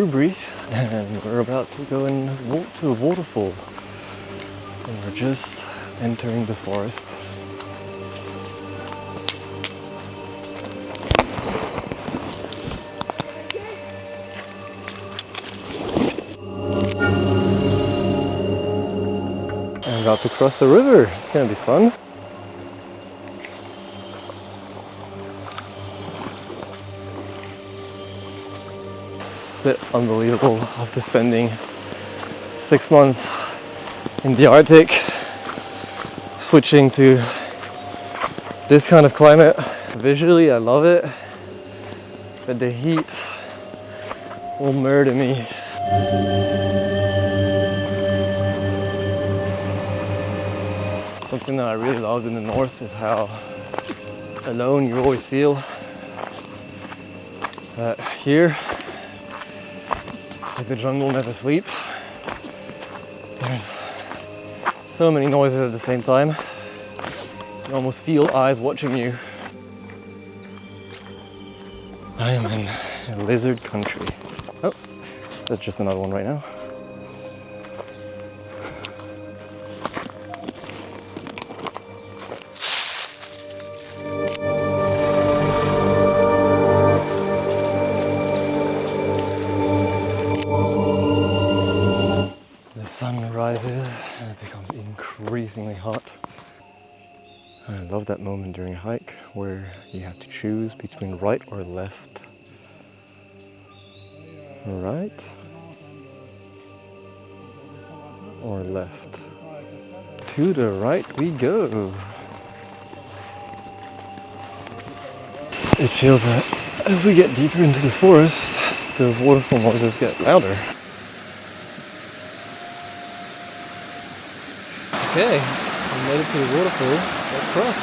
brewery and we're about to go and walk to a waterfall. And we're just entering the forest. I'm about to cross the river. It's gonna be fun. It's a bit unbelievable after spending 6 months in the Arctic, switching to this kind of climate. Visually, I love it, but the heat will murder me. Something that I really loved in the north is how alone you always feel. But here, it's like the jungle never sleeps. There's so many noises at the same time. You almost feel eyes watching you. I am in a lizard country. Oh, there's just another one right now. The sun rises and it becomes increasingly hot. I love that moment during a hike where you have to choose between right or left. Right or left. To the right we go. It feels that as we get deeper into the forest, the waterfall noises get louder. Okay, we made it to the waterfall. Let's cross.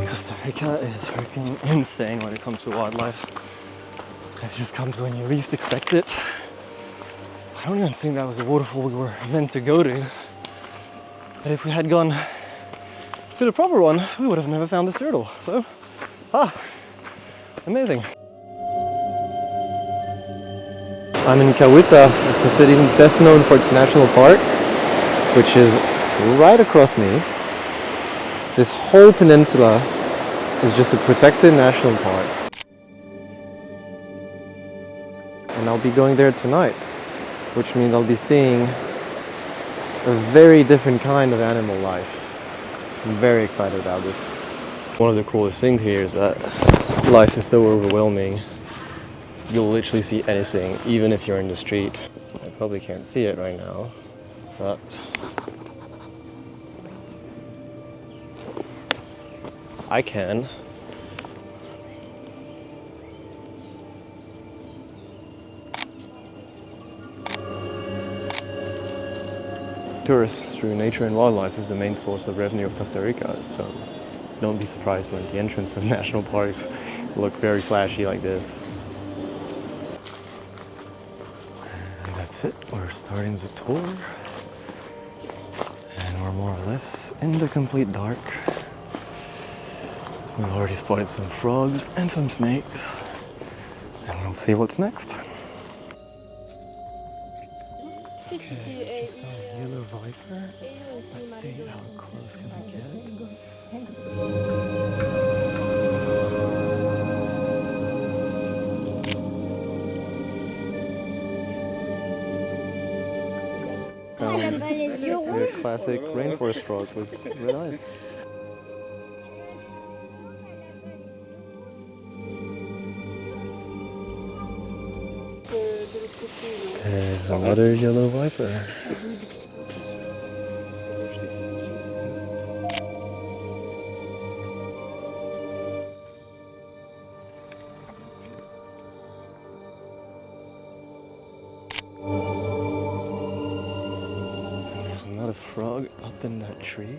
Costa Rica is freaking insane when it comes to wildlife. It just comes when you least expect it. I don't even think that was the waterfall we were meant to go to. But if we had gone to the proper one, we would have never found this turtle. So, amazing. I'm in Cahuita. It's a city best known for its national park, which is right across me. This whole peninsula is just a protected national park. And I'll be going there tonight, which means I'll be seeing a very different kind of animal life. I'm very excited about this. One of the coolest things here is that life is so overwhelming. You'll literally see anything, even if you're in the street. I probably can't see it right now, but I can. Tourists through nature and wildlife is the main source of revenue of Costa Rica, so don't be surprised when the entrance of national parks look very flashy like this. And that's it, we're starting the tour. And we're more or less in the complete dark. We've already spotted some frogs and some snakes. And we'll see what's next. Okay, just a yellow viper. Let's see how close can I get. The classic rainforest frog with red eyes. There's another yellow viper. There's another frog up in that tree.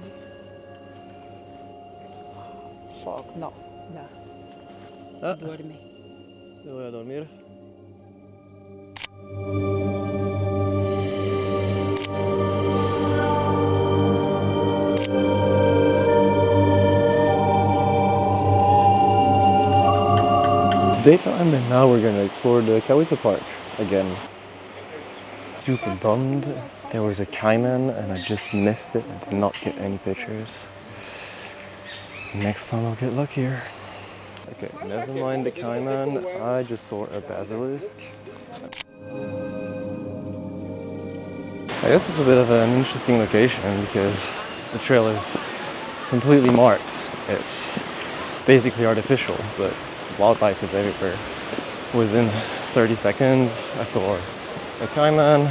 Frog, no. Ah, Duerme. yo voy a dormir. It's daytime and now we're gonna explore the Cahuita Park again. Super bummed. There was a caiman and I just missed it. I did not get any pictures. Next time I'll get luckier. Okay, never mind the caiman. I just saw a basilisk. I guess it's a bit of an interesting location because the trail is completely marked. It's basically artificial, but wildlife is everywhere. Within 30 seconds, I saw a caiman,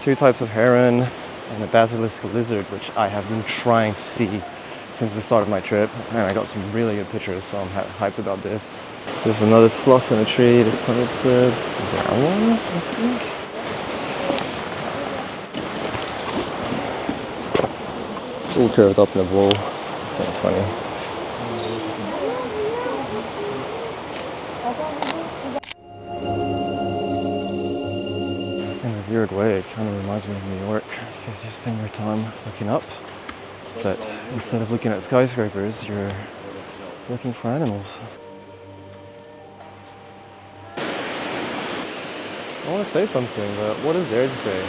2 types of heron, and a basilisk lizard, which I have been trying to see since the start of my trip, and I got some really good pictures, so I'm hyped about this. There's another sloth in a tree. This time it's a brown one, I think. It's all curved up in a bowl. It's kind of funny. In a weird way, it kind of reminds me of New York because you spend your time looking up, but instead of looking at skyscrapers, you're looking for animals. I want to say something, but what is there to say?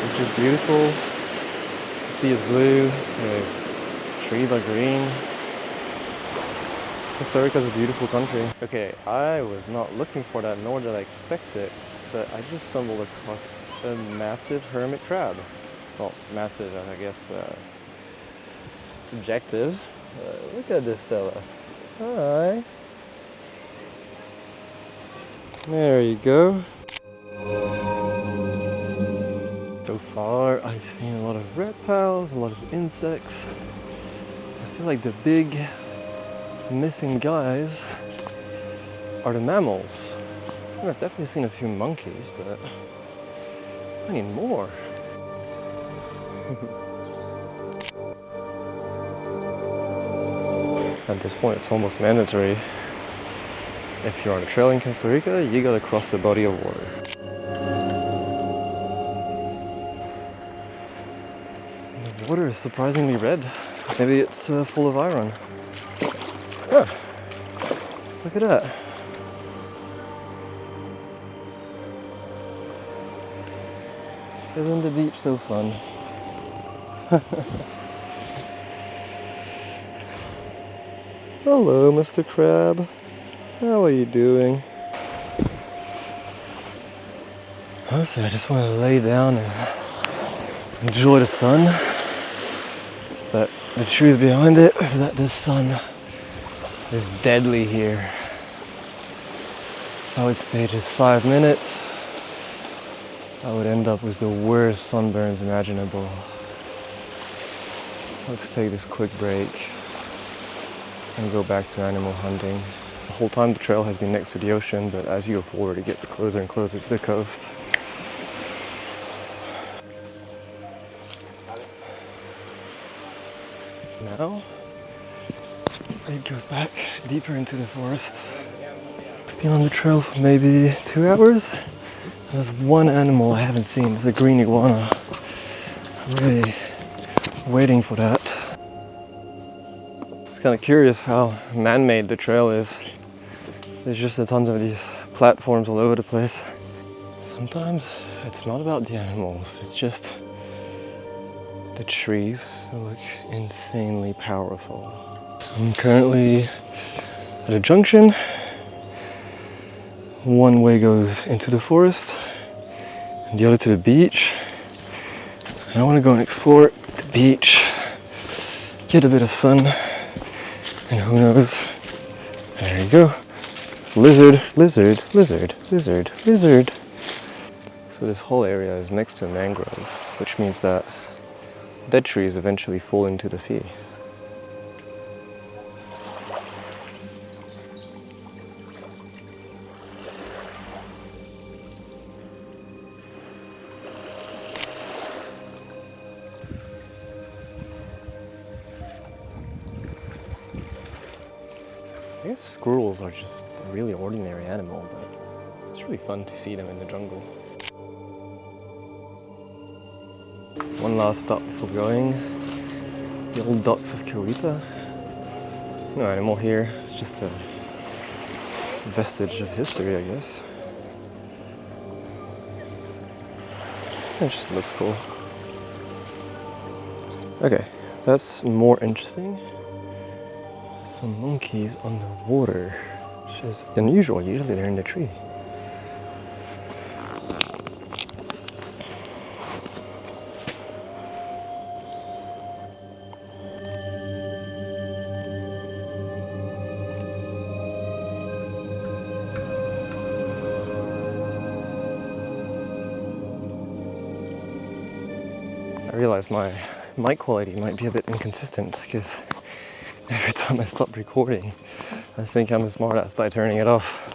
It's just beautiful. The sea is blue. The trees are green. Costa Rica is a beautiful country. Okay, I was not looking for that, nor did I expect it, but I just stumbled across a massive hermit crab. Well, massive, I guess, subjective. Look at this fella. Hi. There you go. So far, I've seen a lot of reptiles, a lot of insects. I feel like the big missing guys are the mammals. I've definitely seen a few monkeys, but I need more. At this point, it's almost mandatory. If you're on a trail in Costa Rica, you gotta cross the body of water. The water is surprisingly red. Maybe it's full of iron. Oh, look at that. Isn't the beach so fun? Hello, Mr. Crab. How are you doing? Honestly, I just want to lay down and enjoy the sun. But the truth behind it is that the sun is deadly here. If I would stay just 5 minutes, I would end up with the worst sunburns imaginable. Let's take this quick break and go back to animal hunting. The whole time the trail has been next to the ocean, but as you go forward, it gets closer and closer to the coast. Now, it goes back deeper into the forest. I've been on the trail for maybe 2 hours. There's one animal I haven't seen. It's a green iguana. I'm really waiting for that. It's kind of curious how man-made the trail is. There's just a ton of these platforms all over the place. Sometimes it's not about the animals. It's just the trees look insanely powerful. I'm currently at a junction. One way goes into the forest and the other to the beach. And I want to go and explore the beach, get a bit of sun, and who knows, there you go. Lizard, lizard, lizard, lizard, lizard. So this whole area is next to a mangrove, which means that dead trees eventually fall into the sea. I guess squirrels are just a really ordinary animal, but it's really fun to see them in the jungle. One last stop before going. The old docks of Cahuita. No animal here, it's just a vestige of history, I guess. It just looks cool. Okay, that's more interesting. Some monkeys on the water, which is unusual. Usually they're in the tree. I realize my mic quality might be a bit inconsistent because every time I stop recording, I think I'm a smartass by turning it off,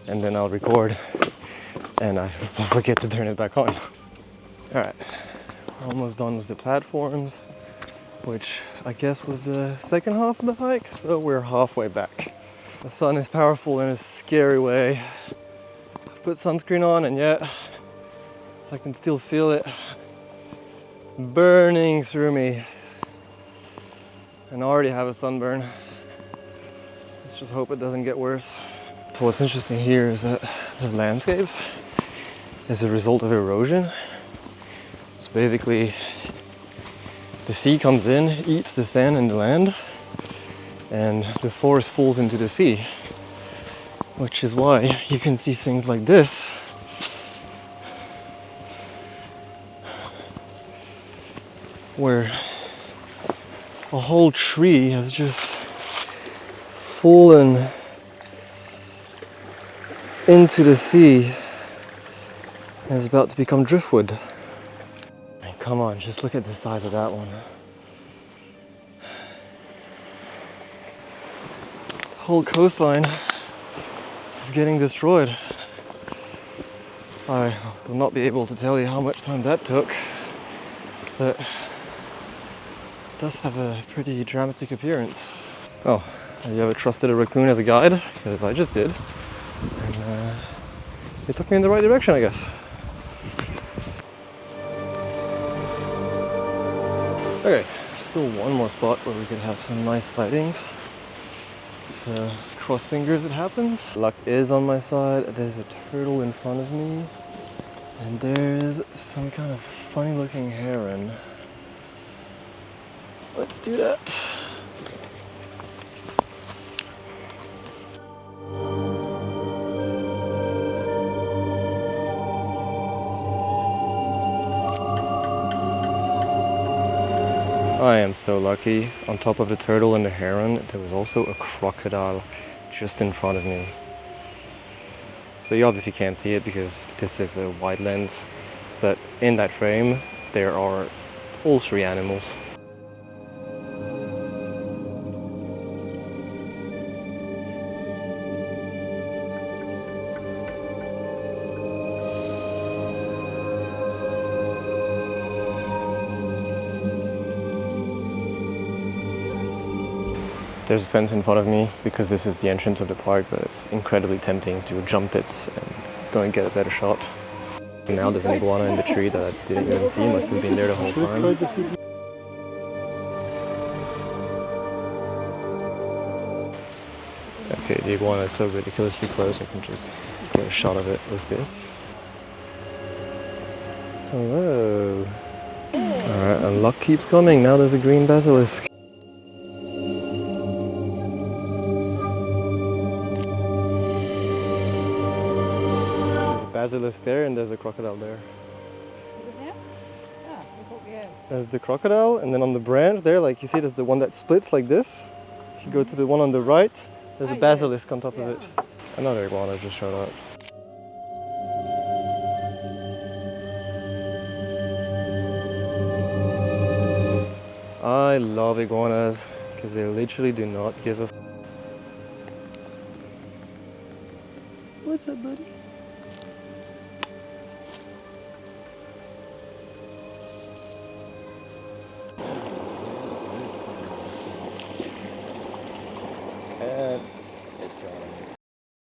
and then I'll record and I forget to turn it back on. Alright, almost done with the platforms, which I guess was the second half of the hike, so we're halfway back. The sun is powerful in a scary way. I've put sunscreen on and yet I can still feel it burning through me. And I already have a sunburn. Let's just hope it doesn't get worse. So what's interesting here is that the landscape is a result of erosion. So basically the sea comes in, eats the sand and the land, and the forest falls into the sea. Which is why you can see things like this. Where a whole tree has just fallen into the sea and is about to become driftwood. I mean, come on, just look at the size of that one. The whole coastline is getting destroyed. I will not be able to tell you how much time that took, but does have a pretty dramatic appearance. Oh, have you ever trusted a raccoon as a guide? Because I just did. And it took me in the right direction, I guess. Okay, still one more spot where we could have some nice sightings. So let's cross fingers it happens. Luck is on my side. There's a turtle in front of me. And there's some kind of funny looking heron. Let's do that. I am so lucky. On top of the turtle and the heron, there was also a crocodile just in front of me. So you obviously can't see it because this is a wide lens, but in that frame there are all three animals. There's a fence in front of me because this is the entrance of the park, but it's incredibly tempting to jump it and go and get a better shot. And now there's an iguana in the tree that I didn't even see, must have been there the whole time. Okay, the iguana is so ridiculously close, I can just get a shot of it with this. Hello. Alright, and luck keeps coming. Now there's a green basilisk. Basilisk there and there's a crocodile there. Over there? Yeah, we thought we there's the crocodile, and then on the branch there, like you see, there's the one that splits like this. If you go to the one on the right, there's a basilisk on top of it. Another iguana just showed up. I love iguanas because they literally do not give a f. What's up, buddy?